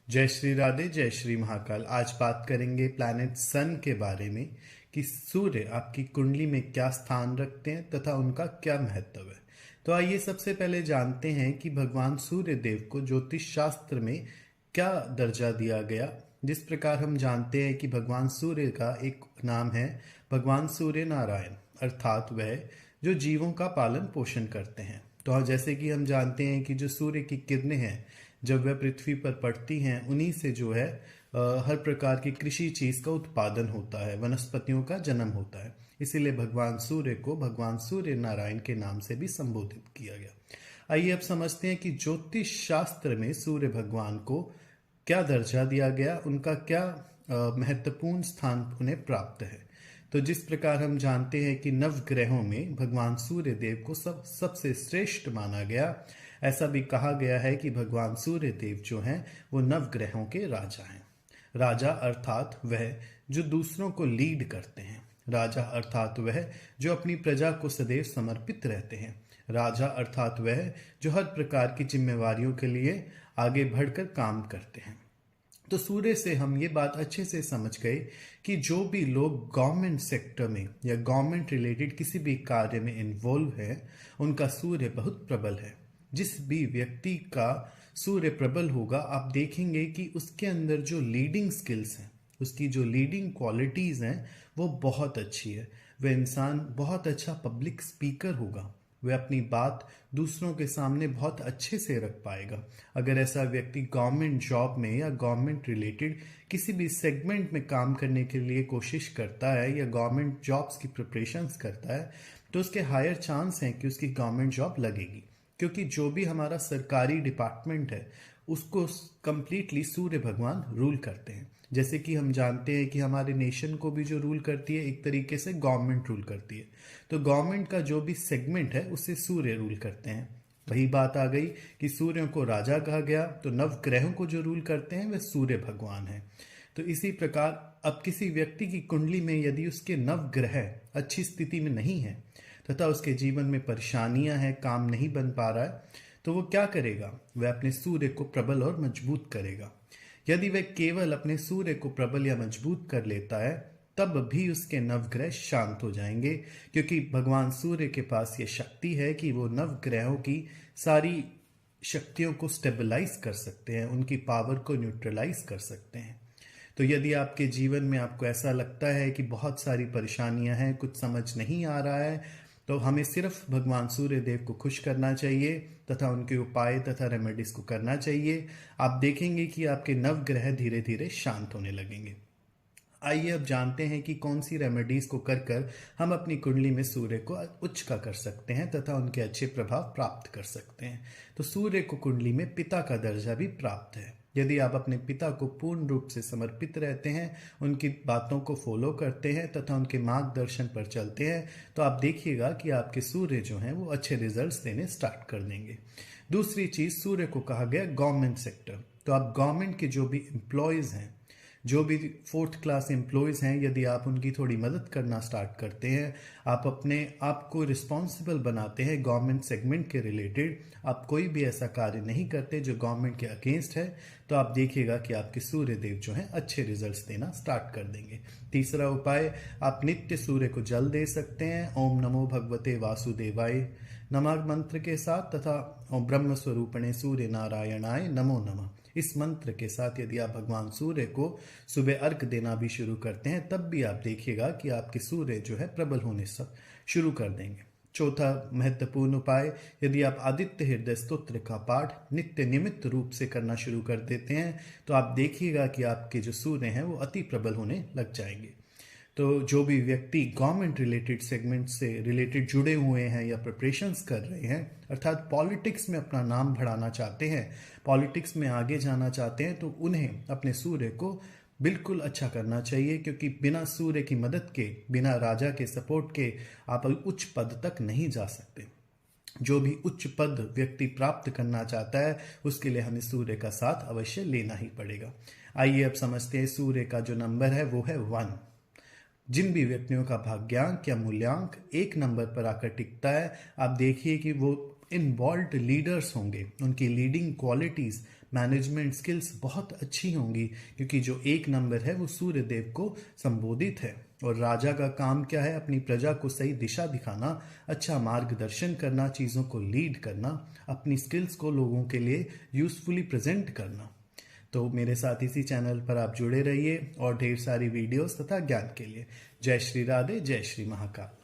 जय श्री राधे, जय श्री महाकाल। आज बात करेंगे प्लैनेट सन के बारे में कि सूर्य आपकी कुंडली में क्या स्थान रखते हैं तथा उनका क्या महत्व है। तो आइए सबसे पहले जानते हैं कि भगवान सूर्य देव को ज्योतिष शास्त्र में क्या दर्जा दिया गया। जिस प्रकार हम जानते हैं कि भगवान सूर्य का एक नाम है भगवान सूर्य नारायण, अर्थात वह जो जीवों का पालन पोषण करते हैं। तो जैसे कि हम जानते हैं कि जो सूर्य की किरणें हैं जब वह पृथ्वी पर पड़ती हैं, उन्हीं से जो है हर प्रकार की कृषि चीज का उत्पादन होता है, वनस्पतियों का जन्म होता है। इसीलिए भगवान सूर्य को भगवान सूर्य नारायण के नाम से भी संबोधित किया गया। आइए अब समझते हैं कि ज्योतिष शास्त्र में सूर्य भगवान को क्या दर्जा दिया गया, उनका क्या महत्वपूर्ण स्थान उन्हें प्राप्त है। तो जिस प्रकार हम जानते हैं कि नव ग्रहों में भगवान सूर्य देव को सबसे श्रेष्ठ माना गया। ऐसा भी कहा गया है कि भगवान सूर्य देव जो हैं वो नव ग्रहों के राजा हैं। राजा अर्थात वह जो दूसरों को लीड करते हैं। राजा अर्थात वह जो अपनी प्रजा को सदैव समर्पित रहते हैं। राजा अर्थात वह जो हर प्रकार की जिम्मेवारियों के लिए आगे बढ़कर काम करते हैं। तो सूर्य से हम ये बात अच्छे से समझ गए कि जो भी लोग गवर्नमेंट सेक्टर में या गवर्नमेंट रिलेटेड किसी भी कार्य में इन्वॉल्व है, उनका सूर्य बहुत प्रबल है। जिस भी व्यक्ति का सूर्य प्रबल होगा, आप देखेंगे कि उसके अंदर जो लीडिंग स्किल्स हैं, उसकी जो लीडिंग क्वालिटीज हैं, वो बहुत अच्छी है। वह इंसान बहुत अच्छा पब्लिक स्पीकर होगा। वह अपनी बात दूसरों के सामने बहुत अच्छे से रख पाएगा। अगर ऐसा व्यक्ति गवर्नमेंट जॉब में या गवर्नमेंट रिलेटेड किसी भी सेगमेंट में काम करने के लिए कोशिश करता है या गवर्नमेंट जॉब्स की प्रिपरेशंस करता है, तो उसके हायर चांस हैं कि उसकी गवर्नमेंट जॉब लगेगी। क्योंकि जो भी हमारा सरकारी डिपार्टमेंट है उसको कंप्लीटली सूर्य भगवान रूल करते हैं। जैसे कि हम जानते हैं कि हमारे नेशन को भी जो रूल करती है, एक तरीके से गवर्नमेंट रूल करती है। तो गवर्नमेंट का जो भी सेगमेंट है उसे सूर्य रूल करते हैं। वही बात आ गई कि सूर्य को राजा कहा गया, तो नव ग्रहों को जो रूल करते हैं वह सूर्य भगवान है। तो इसी प्रकार अब किसी व्यक्ति की कुंडली में यदि उसके नव ग्रह अच्छी स्थिति में नहीं है तथा उसके जीवन में परेशानियां हैं, काम नहीं बन पा रहा है, तो वो क्या करेगा? वह अपने सूर्य को प्रबल और मजबूत करेगा। यदि वह केवल अपने सूर्य को प्रबल या मजबूत कर लेता है, तब भी उसके नवग्रह शांत हो जाएंगे, क्योंकि भगवान सूर्य के पास ये शक्ति है कि वो नवग्रहों की सारी शक्तियों को स्टेबलाइज कर सकते हैं, उनकी पावर को न्यूट्रलाइज कर सकते हैं। तो यदि आपके जीवन में आपको ऐसा लगता है कि बहुत सारी परेशानियां हैं, कुछ समझ नहीं आ रहा है, तो हमें सिर्फ भगवान सूर्य देव को खुश करना चाहिए तथा उनके उपाय तथा रेमेडीज को करना चाहिए। आप देखेंगे कि आपके नवग्रह धीरे धीरे शांत होने लगेंगे। आइए अब जानते हैं कि कौन सी रेमेडीज को कर कर हम अपनी कुंडली में सूर्य को उच्च का कर सकते हैं तथा उनके अच्छे प्रभाव प्राप्त कर सकते हैं। तो सूर्य को कुंडली में पिता का दर्जा भी प्राप्त है। यदि आप अपने पिता को पूर्ण रूप से समर्पित रहते हैं, उनकी बातों को फॉलो करते हैं तथा उनके मार्गदर्शन पर चलते हैं, तो आप देखिएगा कि आपके सूर्य जो हैं वो अच्छे रिजल्ट्स देने स्टार्ट कर देंगे। दूसरी चीज, सूर्य को कहा गया गवर्नमेंट सेक्टर। तो आप गवर्नमेंट के जो भी एम्प्लॉयज हैं, जो भी 4th क्लास एम्प्लॉयज़ हैं, यदि आप उनकी थोड़ी मदद करना स्टार्ट करते हैं, आप अपने आप को रिस्पॉन्सिबल बनाते हैं गवर्नमेंट सेगमेंट के रिलेटेड, आप कोई भी ऐसा कार्य नहीं करते जो गवर्नमेंट के अगेंस्ट है, तो आप देखिएगा कि आपके सूर्य देव जो हैं अच्छे रिजल्ट्स देना स्टार्ट कर देंगे। तीसरा उपाय, आप नित्य सूर्य को जल दे सकते हैं। ओम नमो भगवते वासुदेवाय नमः मंत्र के साथ तथा ओम ब्रह्म स्वरूपणे सूर्य नारायणाय नमो नमः, इस मंत्र के साथ यदि आप भगवान सूर्य को सुबह अर्घ देना भी शुरू करते हैं, तब भी आप देखिएगा कि आपके सूर्य जो है प्रबल होने सब शुरू कर देंगे। चौथा महत्वपूर्ण उपाय, यदि आप आदित्य हृदय स्तोत्र का पाठ नित्य नियमित रूप से करना शुरू कर देते हैं, तो आप देखिएगा कि आपके जो सूर्य हैं वो अति प्रबल होने लग जाएंगे। तो जो भी व्यक्ति गवर्नमेंट रिलेटेड सेगमेंट से रिलेटेड जुड़े हुए हैं या प्रिपरेशंस कर रहे हैं, अर्थात पॉलिटिक्स में अपना नाम बढ़ाना चाहते हैं, पॉलिटिक्स में आगे जाना चाहते हैं, तो उन्हें अपने सूर्य को बिल्कुल अच्छा करना चाहिए। क्योंकि बिना सूर्य की मदद के, बिना राजा के सपोर्ट के आप उच्च पद तक नहीं जा सकते। जो भी उच्च पद व्यक्ति प्राप्त करना चाहता है, उसके लिए हमें सूर्य का साथ अवश्य लेना ही पड़ेगा। आइए अब समझते हैं सूर्य का जो नंबर है वो है 1। जिन भी व्यक्तियों का भाग्यांक या मूल्यांक 1 नंबर पर आकर टिकता है, आप देखिए कि वो इनवॉल्व लीडर्स होंगे, उनकी लीडिंग क्वालिटीज मैनेजमेंट स्किल्स बहुत अच्छी होंगी, क्योंकि जो 1 नंबर है वो सूर्य देव को संबोधित है। और राजा का काम क्या है? अपनी प्रजा को सही दिशा दिखाना, अच्छा मार्गदर्शन करना, चीज़ों को लीड करना, अपनी स्किल्स को लोगों के लिए यूजफुली प्रेजेंट करना। तो मेरे साथ इसी चैनल पर आप जुड़े रहिए और ढेर सारी वीडियोस तथा ज्ञान के लिए। जय श्री राधे, जय श्री महाकाल।